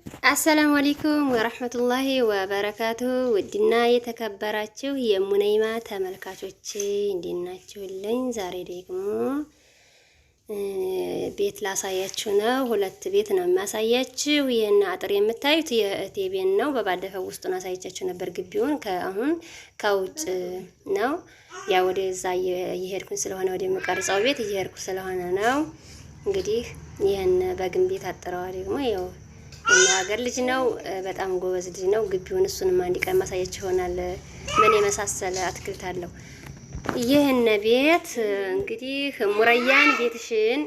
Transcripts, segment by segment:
አሰላሙ አለይኩም ወራህመቱላሂ ወበረካቱሁ። ውድና የተከበራችሁ የሙነይማ ተመልካቾቼ እንዴት ናችሁልኝ? ዛሬ ደግሞ ቤት ላሳያችሁ ነው። ሁለት ቤት ነው የማሳያችሁ። ይሄን አጥር የምታዩት የእህቴ ቤት ነው። በባለፈው ውስጡን አሳይቻችሁ ነበር። ግቢውን አሁን ከውጭ ነው። ያ ወደዛ እየሄድኩኝ ስለሆነ ወደ መቀርጻው ቤት እየሄድኩ ስለሆነ ነው። እንግዲህ ይሄን በግንብ ታጥረዋል። ደግሞ ያው የሀገር ልጅ ነው። በጣም ጎበዝ ልጅ ነው። ግቢውን እሱንም አንድ ቀን ማሳያችሁ ይሆናል። ምን የመሳሰለ አትክልት አለው። ይህን ቤት እንግዲህ ሙረያን ቤትሽን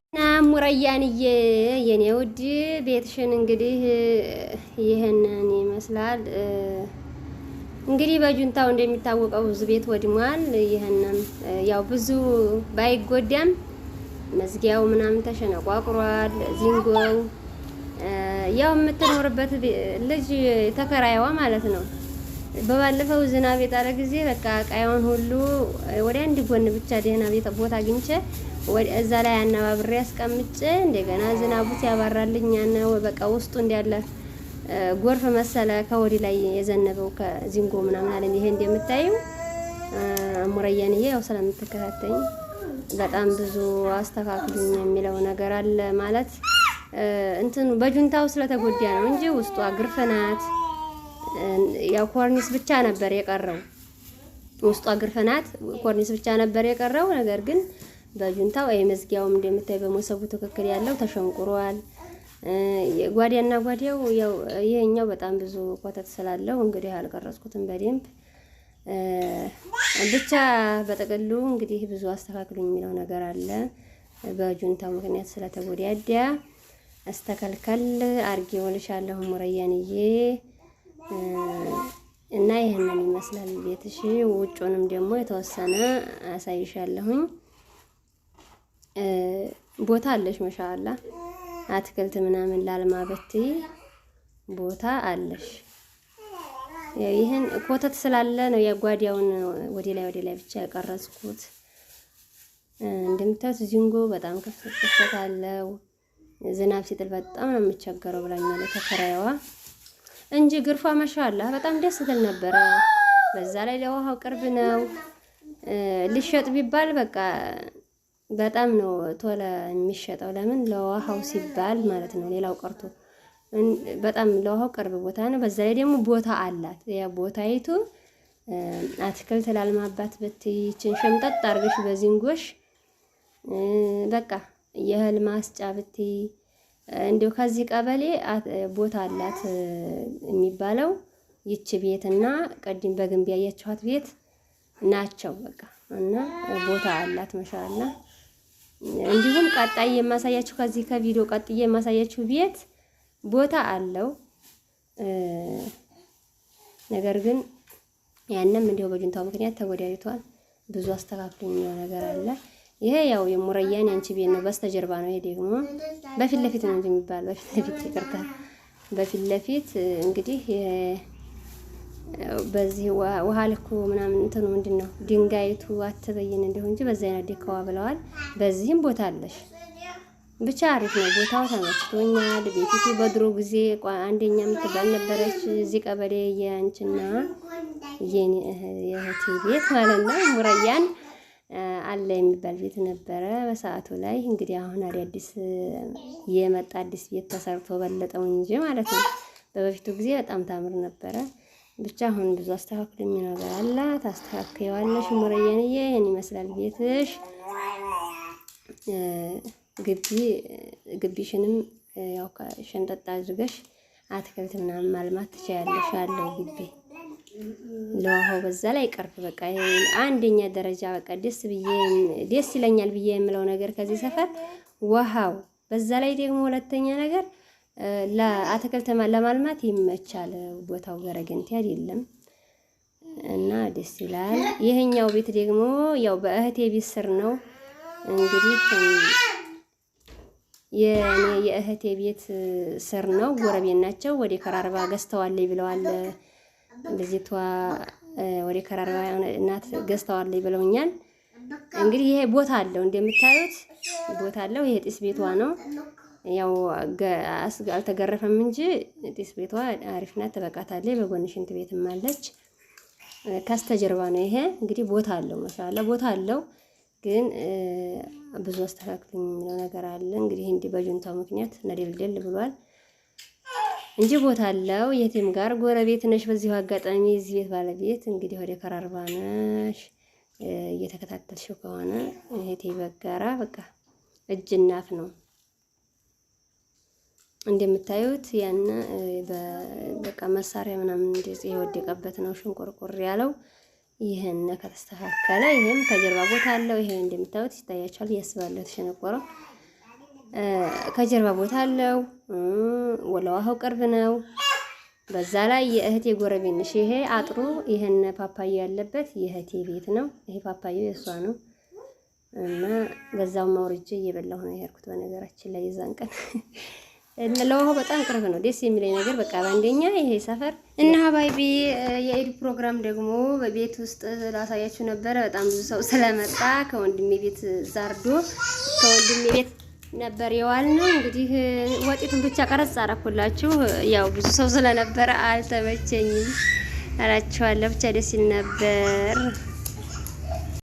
እና ሙረያንዬ የኔ ውድ ቤትሽን እንግዲህ ይህንን ይመስላል። እንግዲህ በጁንታው እንደሚታወቀው ብዙ ቤት ወድሟል። ይህንን ያው ብዙ ባይጎዳም መዝጊያው ምናምን ተሸነቋቁሯል። ዚንጎው ያው የምትኖርበት ልጅ ተከራይዋ ማለት ነው። በባለፈው ዝናብ የጣለ ጊዜ በቃ ቃያውን ሁሉ ወደ አንድ ጎን ብቻ ደህና ቦታ አግኝቼ እዛ ላይ አናባብሬ አስቀምጬ እንደገና ዝናቡ ሲያባራልኝ ያነው በቃ ውስጡ እንዳለ ጎርፍ መሰለ ከወዲ ላይ የዘነበው ከዚንጎ ምናምን አለኝ። ይሄ እንደምታዩ ሙረያንዬ ያው ስለምትከታተኝ በጣም ብዙ አስተካክሉኝ የሚለው ነገር አለ። ማለት እንትኑ በጁንታው ስለተጎዳ ነው እንጂ ውስጧ ግርፈናት ያው ኮርኒስ ብቻ ነበር የቀረው። ውስጧ ግርፈናት ኮርኒስ ብቻ ነበር የቀረው። ነገር ግን በጁንታው መዝጊያውም እንደምታይ በመሰቡ ትክክል ያለው ተሸንቁሯል። ጓዲያና ጓዲያው ያው ይሄኛው በጣም ብዙ ኮተት ስላለው እንግዲህ አልቀረጽኩትም በደንብ ብቻ በጠቅሉ እንግዲህ ብዙ አስተካክሉኝ የሚለው ነገር አለ። በጁንታው ምክንያት ስለተጎዳዳ አስተካከል አርጌውልሻለሁ ሙረያንዬ። እና ይሄንን ይመስላል ቤትሽ። ውጭውንም ደግሞ የተወሰነ አሳይሻለሁኝ። ቦታ አለሽ ማሻአላ። አትክልት ምናምን ላልማበት ቦታ አለሽ። ይሄን ኮተት ስላለ ነው የጓዲያውን ወደ ላይ ብቻ ያቀረጽኩት። እንደምታዩት ዚንጎ በጣም ከፍተት አለው። ዝናብ ሲጥል በጣም ነው የምቸገረው ብላኛለች ተከራይዋ እንጂ ግርፏ ማሻአላ በጣም ደስ ትል ነበረ። በዛ ላይ ለውሃው ቅርብ ነው። ሊሸጥ ቢባል በቃ በጣም ነው ቶሎ የሚሸጠው። ለምን ለውሃው ሲባል ማለት ነው። ሌላው ቀርቶ በጣም ለውሃው ቅርብ ቦታ ነው። በዛ ላይ ደግሞ ቦታ አላት። ያ ቦታይቱ አትክልት ላልማባት በትይችን ሸምጠጥ አርገሽ በዚንጎሽ በቃ የእህል ማስጫ ብትይ እንደው ከዚህ ቀበሌ ቦታ አላት የሚባለው ይች ቤትና ቀድም በግንብ ያያችኋት ቤት ናቸው። በቃ እና ቦታ አላት ማሻአላ። እንዲሁም ቀጣይ የማሳያችሁ ከዚህ ከቪዲዮ ቀጥዬ የማሳያችሁ ቤት ቦታ አለው። ነገር ግን ያንም እንዲሁ በጁንታው ምክንያት ተጎዳይቷል። ብዙ አስተካክሉኝ የሚለው ነገር አለ። ይሄ ያው የሙረያን ያንቺ ቤት ነው። በስተጀርባ ነው። ይሄ ደግሞ በፊት ለፊት ነው የሚባለው። በፊት ለፊት ይቅርታ፣ በፊት ለፊት እንግዲህ በዚህ ውሃ ልኩ ምናምን እንትኑ ምንድነው ድንጋይቱ አትበይን እንደው እንጂ በዛ አይነት ደካዋ ብለዋል። በዚህም ቦታ አለሽ። ብቻ አሪፍ ነው ቦታው፣ ተመችቶኛል። ቤቲቱ በድሮ ጊዜ አንደኛ የምትባል ነበረች እዚህ ቀበሌ የአንቺና የእህቴ ቤት ማለት ነው። ሙረያን አለ የሚባል ቤት ነበረ በሰዓቱ ላይ። እንግዲህ አሁን አዲስ የመጣ አዲስ ቤት ተሰርቶ በለጠው እንጂ ማለት ነው። በበፊቱ ጊዜ በጣም ታምር ነበረ። ብቻ አሁን ብዙ አስተካክሉ የሚል ነገር አለ። ታስተካክየዋለሽ ሙረያንዬ። ይሄን ይመስላል ቤትሽ። ግቢሽንም ያው ከሸንጠጣ አድርገሽ አትክልት ምናምን ማልማት ትችያለሽ። ያለው ግቢ ለውሃው በዛ ላይ ቅርብ በቃ አንደኛ ደረጃ በቃ ደስ ይለኛል ብዬ የምለው ነገር ከዚህ ሰፈር ውሃው፣ በዛ ላይ ደግሞ ሁለተኛ ነገር ለአትክልት ለማልማት ይመቻል። ቦታው ገረገንቲ አይደለም እና ደስ ይላል። ይሄኛው ቤት ደግሞ ያው በእህቴ ቤት ስር ነው እንግዲህ የእህቴ ቤት ስር ነው። ጎረቤት ናቸው። ወደ ከራርባ ገዝተዋል ብለዋል ልጅቷ። ወደ ከራርባ እናት ገዝተዋል ብለውኛል። እንግዲህ ይሄ ቦታ አለው እንደምታዩት ቦታ አለው። ይሄ ጢስ ቤቷ ነው። ያው አልተገረፈም እንጂ ጢስ ቤቷ አሪፍ ናት፣ ትበቃታለች። በጎን ሽንት ቤትም አለች። ከስተጀርባ ነው ይሄ እንግዲህ ቦታ አለው ማሻአላ ቦታ አለው። ግን ብዙ አስተካክልኝ የሚለው ነገር አለ እንግዲህ እንዲህ በጁንታው ምክንያት ነደልደል ብሏል እንጂ ቦታ አለው። የቲም ጋር ጎረቤት ነሽ። በዚሁ አጋጣሚ እዚህ ቤት ባለቤት እንግዲህ ወደ ከራርባ ነሽ እየተከታተልሽው ከሆነ እህቴ በጋራ በቃ እጅናፍ ነው እንደምታዩት። ያን በቃ መሳሪያ ምናምን እንደዚህ የወደቀበት ነው ሽንቆርቆር ያለው። ይሄን ከተስተካከለ ይሄም ከጀርባ ቦታ አለው። ይሄ እንደምታዩት ይታያችኋል ያስባለው ተሸነቆረው ከጀርባ ቦታ አለው። ወለዋው ቅርብ ነው። በዛ ላይ የእህቴ ጎረቤት ነሽ። ይሄ አጥሩ ይሄን ፓፓያ ያለበት የእህቴ ቤት ነው። ይሄ ፓፓያው የሷ ነው እና በዛው ማውርጄ እየበላሁ ነው የሄድኩት። በነገራችን ላይ የዛን ቀን ለውሃው በጣም ቅርብ ነው። ደስ የሚለኝ ነገር በቃ በአንደኛ ይሄ ሰፈር እና ሀባይቢ የኢድ ፕሮግራም ደግሞ በቤት ውስጥ ላሳያችሁ ነበረ። በጣም ብዙ ሰው ስለመጣ ከወንድሜ ቤት ዛርዶ ከወንድሜ ቤት ነበር የዋልነው። እንግዲህ ወጤቱን ብቻ ቀረጽ አደረኩላችሁ። ያው ብዙ ሰው ስለነበረ አልተመቸኝም እላችኋለሁ። ብቻ ደስ ይል ነበር።